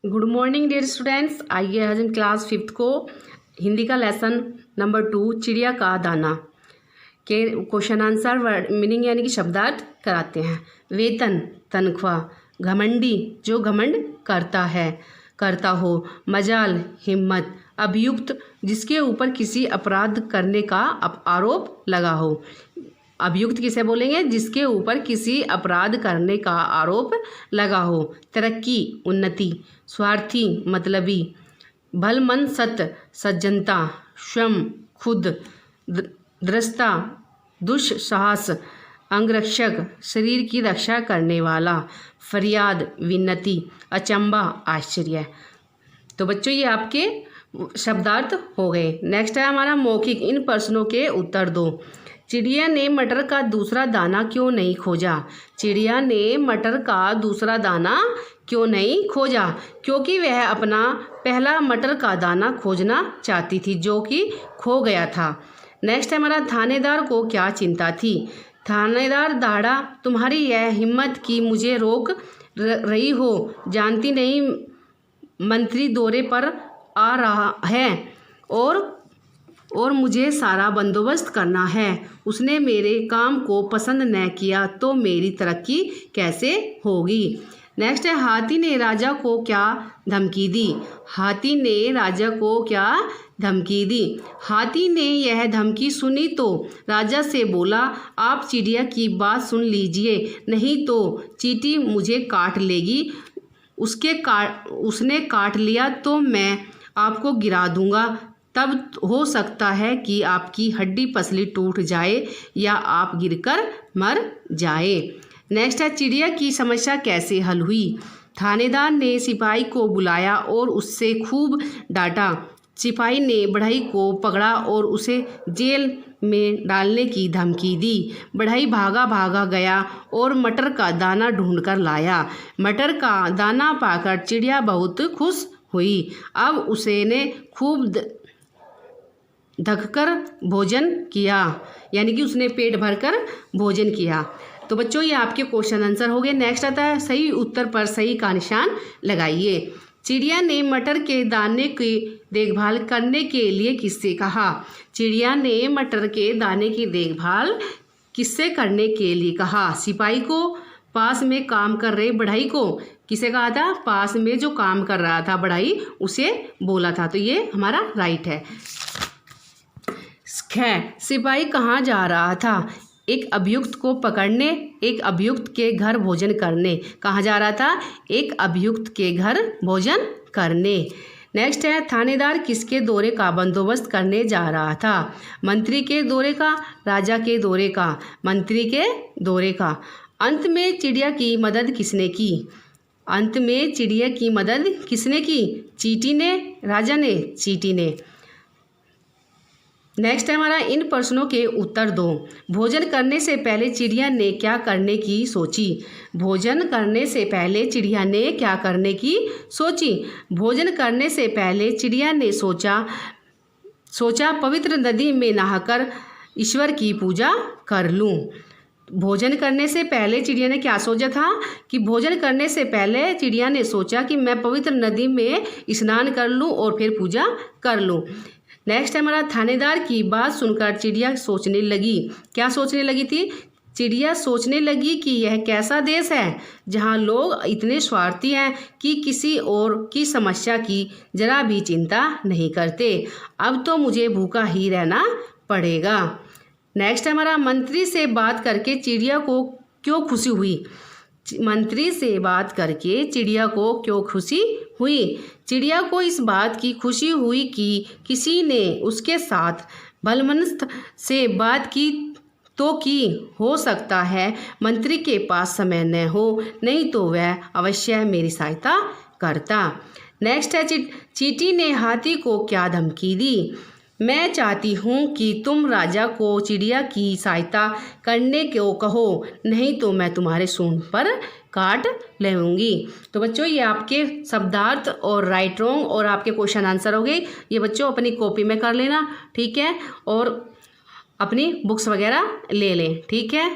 Good morning dear students. आइए आज हम क्लास 5th को हिंदी का लेसन नंबर 2 चिड़िया का दाना के क्वेश्चन आंसर वर्ड मीनिंग यानी कि शब्दार्थ कराते हैं। वेतन तनख्वाह, घमंडी जो घमंड करता है करता हो, मजाल हिम्मत, अभियुक्त जिसके ऊपर किसी अपराध करने का आरोप लगा हो। अभियुक्त किसे बोलेंगे? जिसके ऊपर किसी अपराध करने का आरोप लगा हो। तरक्की उन्नति, स्वार्थी मतलबी, भलमन सत्य सज्जनता, श्रम खुद, दृष्टा दुस्साहस, अंगरक्षक शरीर की रक्षा करने वाला, फरियाद विनती, अचंबा आश्चर्य। तो बच्चों ये आपके शब्दार्थ हो गए। नेक्स्ट है हमारा मौखिक। इन प्रश्नों के उत्तर दो। चिड़िया ने मटर का दूसरा दाना क्यों नहीं खोजा? चिड़िया ने मटर का दूसरा दाना क्यों नहीं खोजा? क्योंकि वह अपना पहला मटर का दाना खोजना चाहती थी जो कि खो गया था। नेक्स्ट है हमारा थानेदार को क्या चिंता थी? थानेदार दाड़ा, तुम्हारी यह हिम्मत कि मुझे रोक रही हो, जानती नहीं मंत्री दौरे पर आ रहा है और मुझे सारा बंदोबस्त करना है। उसने मेरे काम को पसंद न किया तो मेरी तरक्की कैसे होगी? नेक्स्ट है हाथी ने राजा को क्या धमकी दी? हाथी ने राजा को क्या धमकी दी? हाथी ने यह धमकी सुनी तो राजा से बोला, आप चिड़िया की बात सुन लीजिए, नहीं तो चींटी मुझे काट लेगी। उसने काट लिया तो मैं आपको गिरा दूंगा, तब हो सकता है कि आपकी हड्डी पसली टूट जाए या आप गिरकर मर जाए। नेक्स्ट है चिड़िया की समस्या कैसे हल हुई? थानेदार ने सिपाही को बुलाया और उससे खूब डांटा। सिपाही ने बढ़ई को पकड़ा और उसे जेल में डालने की धमकी दी। बढ़ई भागा गया और मटर का दाना ढूंढकर लाया। मटर का दाना पाकर चिड़िया बहुत खुश हुई। अब उसने खूब धक्कर भोजन किया, यानी कि उसने पेट भरकर भोजन किया। तो बच्चों ये आपके क्वेश्चन आंसर हो गए। नेक्स्ट आता है सही उत्तर पर सही का निशान लगाइए। चिड़िया ने मटर के दाने की देखभाल करने के लिए किससे कहा? चिड़िया ने मटर के दाने की देखभाल किससे करने के लिए कहा? सिपाही को, पास में काम कर रहे बढ़ई को। किसे कहा था? पास में जो काम कर रहा था बढ़ई उसे बोला था। तो ये हमारा राइट है। सिपाही कहाँ जा रहा था? एक अभियुक्त को पकड़ने, एक अभियुक्त के घर भोजन करने। कहाँ जा रहा था? एक अभियुक्त के घर भोजन करने। नेक्स्ट है थानेदार किसके दौरे का बंदोबस्त करने जा रहा था? मंत्री के दौरे का, राजा के दौरे का, मंत्री के दौरे का। अंत में चिड़िया की मदद किसने की? अंत में चिड़िया की मदद किसने की? चींटी ने, राजा ने, चींटी ने। नेक्स्ट है हमारा इन प्रश्नों के उत्तर दो। भोजन करने से पहले चिड़िया ने क्या करने की सोची? भोजन करने से पहले चिड़िया ने क्या करने की सोची? भोजन करने से पहले चिड़िया ने सोचा पवित्र नदी में नहाकर ईश्वर की पूजा कर लूं। भोजन करने से पहले चिड़िया ने क्या सोचा था? कि भोजन करने से पहले चिड़िया ने सोचा कि मैं पवित्र नदी में स्नान कर लूं और फिर पूजा कर लूं। नेक्स्ट है हमारा थानेदार की बात सुनकर चिड़िया सोचने लगी। क्या सोचने लगी थी? चिड़िया सोचने लगी कि यह कैसा देश है जहाँ लोग इतने स्वार्थी हैं कि किसी और की समस्या की जरा भी चिंता नहीं करते। अब तो मुझे भूखा ही रहना पड़ेगा। नेक्स्ट है हमारा मंत्री से बात करके चिड़िया को क्यों खुशी हुई? मंत्री से बात करके चिड़िया को क्यों खुशी हुई? चिड़िया को इस बात की खुशी हुई कि किसी ने उसके साथ भलमनस्त से बात की तो की हो सकता है मंत्री के पास समय न हो, नहीं तो वह अवश्य मेरी सहायता करता। नेक्स्ट है चींटी ने हाथी को क्या धमकी दी? मैं चाहती हूँ कि तुम राजा को चिड़िया की सहायता करने को कहो, नहीं तो मैं तुम्हारे सूंड पर काट लूँगी। तो बच्चों ये आपके शब्दार्थ और राइट रॉन्ग और आपके क्वेश्चन आंसर हो गए। ये बच्चों अपनी कॉपी में कर लेना, ठीक है, और अपनी बुक्स वगैरह ले लें, ठीक है।